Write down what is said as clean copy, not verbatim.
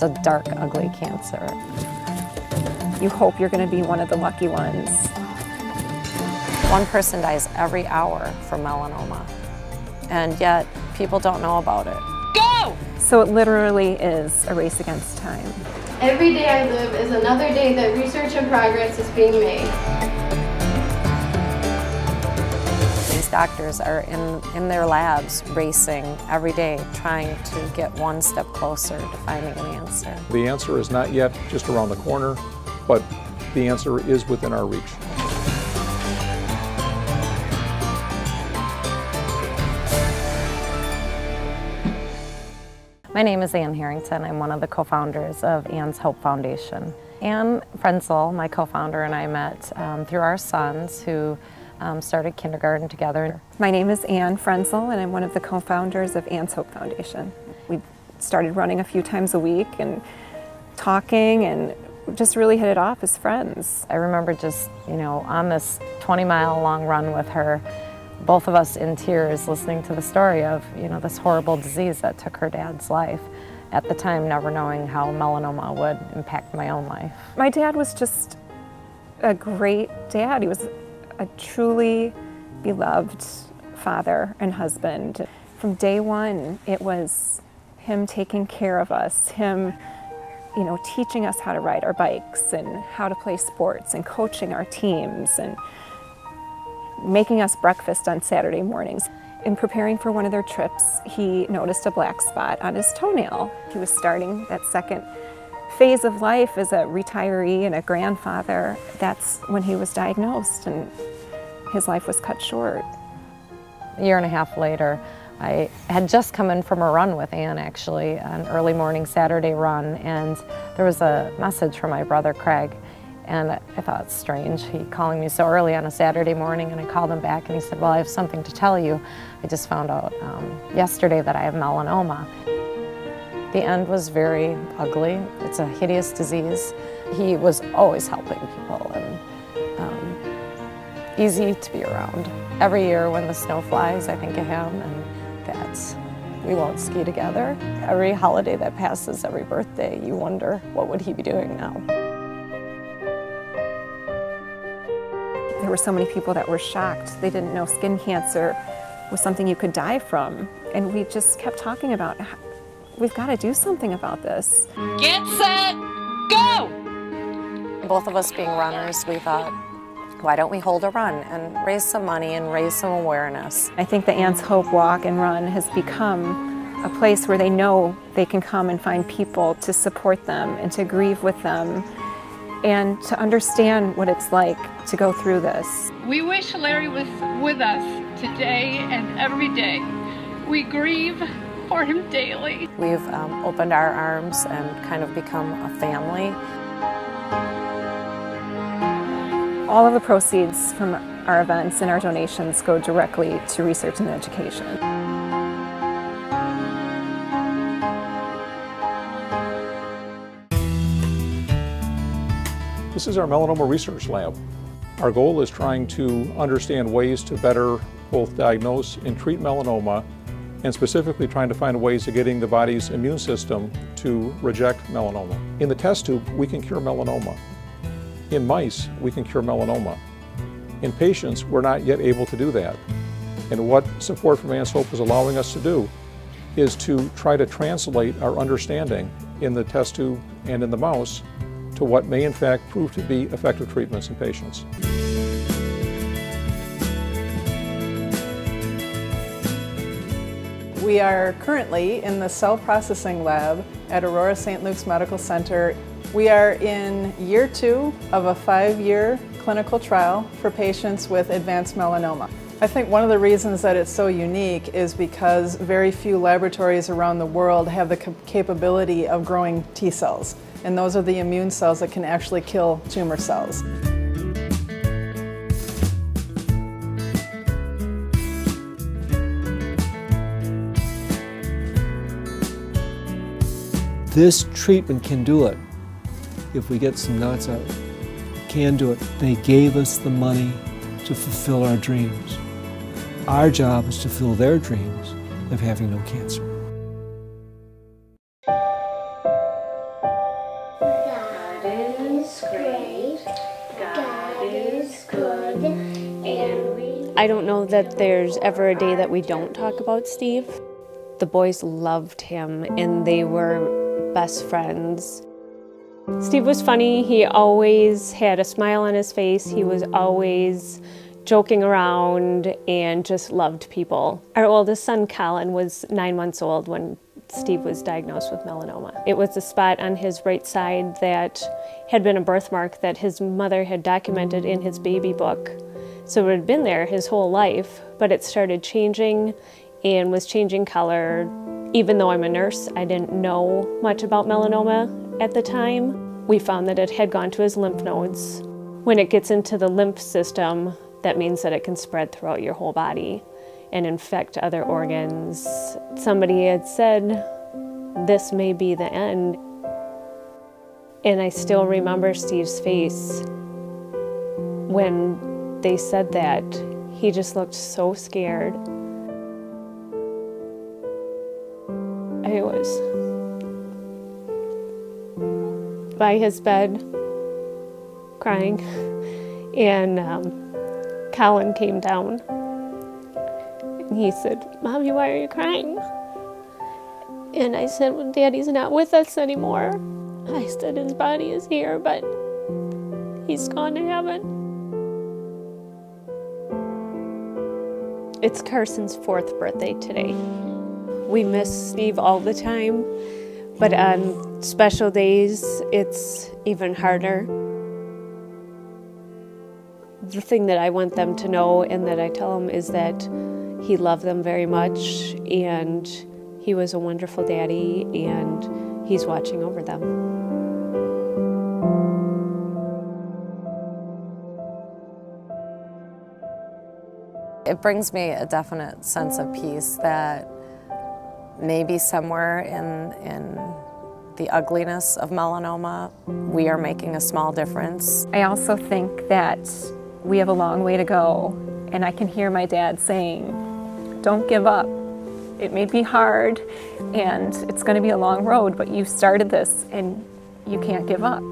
It's a dark, ugly cancer. You hope you're going to be one of the lucky ones. One person dies every hour from melanoma, and yet people don't know about it. Go! So it literally is a race against time. Every day I live is another day that research and progress is being made. These doctors are in their labs racing every day, trying to get one step closer to finding an answer. The answer is not yet just around the corner, but the answer is within our reach. My name is Ann Harrington. I'm one of the co-founders of Ann's Hope Foundation. Ann Frenzel, my co-founder, and I met through our sons who started kindergarten together. My name is Ann Frenzel, and I'm one of the co-founders of Ann's Hope Foundation. We started running a few times a week and talking and just really hit it off as friends. I remember just, on this 20-mile long run with her, both of us in tears listening to the story of, this horrible disease that took her dad's life. At the time, never knowing how melanoma would impact my own life. My dad was just a great dad. He was a truly beloved father and husband. From day one, it was him taking care of us, him teaching us how to ride our bikes and how to play sports and coaching our teams and making us breakfast on Saturday mornings. In preparing for one of their trips, he noticed a black spot on his toenail. He was starting that second phase of life as a retiree and a grandfather. That's when he was diagnosed and his life was cut short. A year and a half later, I had just come in from a run with Ann, actually, an early morning Saturday run, and there was a message from my brother Craig. And I thought it's strange, he calling me so early on a Saturday morning, and I called him back and he said, well, I have something to tell you. I just found out yesterday that I have melanoma. The end was very ugly. It's a hideous disease. He was always helping people and easy to be around. Every year when the snow flies, I think of him and that we won't ski together. Every holiday that passes, every birthday, you wonder, what would he be doing now? There were so many people that were shocked. They didn't know skin cancer was something you could die from. And we just kept talking about, we've got to do something about this. Get set, go! Both of us being runners, we thought, why don't we hold a run and raise some money and raise some awareness? I think the Ann's Hope Walk and Run has become a place where they know they can come and find people to support them and to grieve with them and to understand what it's like to go through this. We wish Larry was with us today and every day. We grieve for him daily. We've opened our arms and kind of become a family. All of the proceeds from our events and our donations go directly to research and education. This is our melanoma research lab. Our goal is trying to understand ways to better both diagnose and treat melanoma, and specifically trying to find ways of getting the body's immune system to reject melanoma. In the test tube, we can cure melanoma. In mice, we can cure melanoma. In patients, we're not yet able to do that. And what support from Ann's Hope is allowing us to do is to try to translate our understanding in the test tube and in the mouse to what may in fact prove to be effective treatments in patients. We are currently in the cell processing lab at Aurora St. Luke's Medical Center. We are in year 2 of a 5-year clinical trial for patients with advanced melanoma. I think one of the reasons that it's so unique is because very few laboratories around the world have the capability of growing T cells. And those are the immune cells that can actually kill tumor cells. This treatment can do it. If we get some nuts out, can do it. They gave us the money to fulfill our dreams. Our job is to fulfill their dreams of having no cancer. I don't know that there's ever a day that we don't talk about Steve. The boys loved him and they were best friends. Steve was funny. He always had a smile on his face. He was always joking around and just loved people. Our oldest son, Colin, was 9 months old when Steve was diagnosed with melanoma. It was a spot on his right side that had been a birthmark that his mother had documented in his baby book. So it had been there his whole life, but it started changing and was changing color. Even though I'm a nurse, I didn't know much about melanoma at the time. We found that it had gone to his lymph nodes. When it gets into the lymph system, that means that it can spread throughout your whole body and infect other organs. Somebody had said, this may be the end. And I still remember Steve's face when they said that. He just looked so scared. I was by his bed crying, and Colin came down and he said, "Mommy, why are you crying?" And I said, "Well, Daddy's not with us anymore." I said, "His body is here, but he's gone to heaven." It's Carson's 4th birthday today. We miss Steve all the time, but on special days, it's even harder. The thing that I want them to know and that I tell them is that he loved them very much and he was a wonderful daddy and he's watching over them. It brings me a definite sense of peace that maybe somewhere in the ugliness of melanoma, we are making a small difference. I also think that we have a long way to go, and I can hear my dad saying, "Don't give up. It may be hard, and it's going to be a long road, but you started this, and you can't give up."